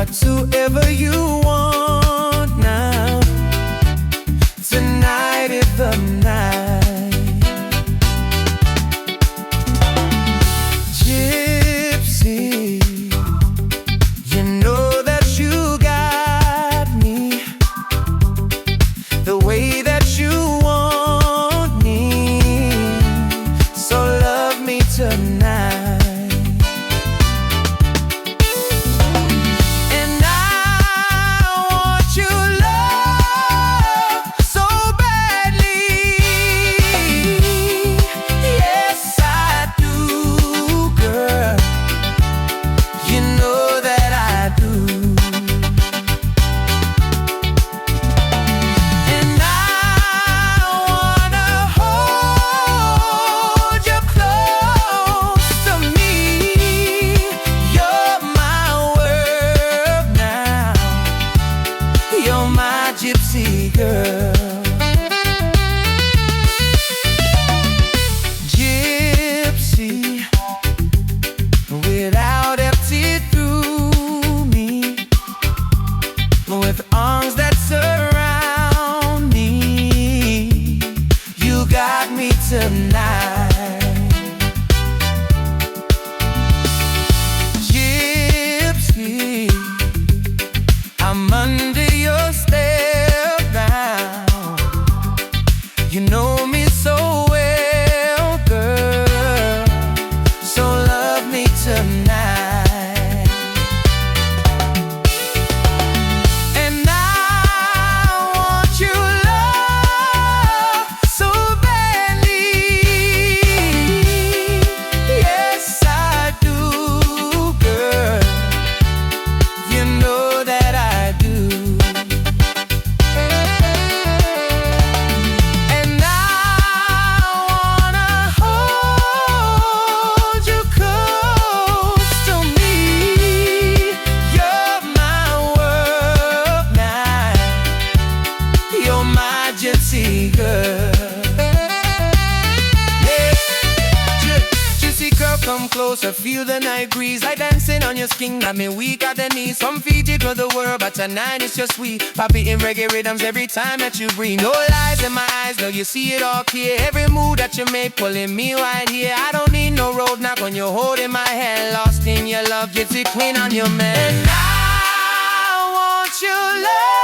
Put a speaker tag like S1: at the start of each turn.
S1: whatsoever you want now. Tonight is the night. Gypsy, you know that you got me the way that you want me. So love me tonight. You're my gypsy girl. Gypsy, without empty through me, with arms that surround me. You got me tonight. Gypsy, I'm under your stare now. You know me so well, girl. So love me tonight. And I want your love so badly. Yes, I do, girl. You know that I do. And I wanna hold you close to me. You're my world now. You're my gypsy girl. Gypsy girl, come closer, feel the night breeze. Like dancing on your skin, got me weak at the knees. From Fiji to the world, but tonight it's just sweet. Poppy in reggae rhythms every time that you breathe. No lies in my eyes, no, you see it all clear. Every move that you make, pulling me right here. I don't need no road knock when you're holding my hand. Lost in your love, gypsy queen on your man. And I want your love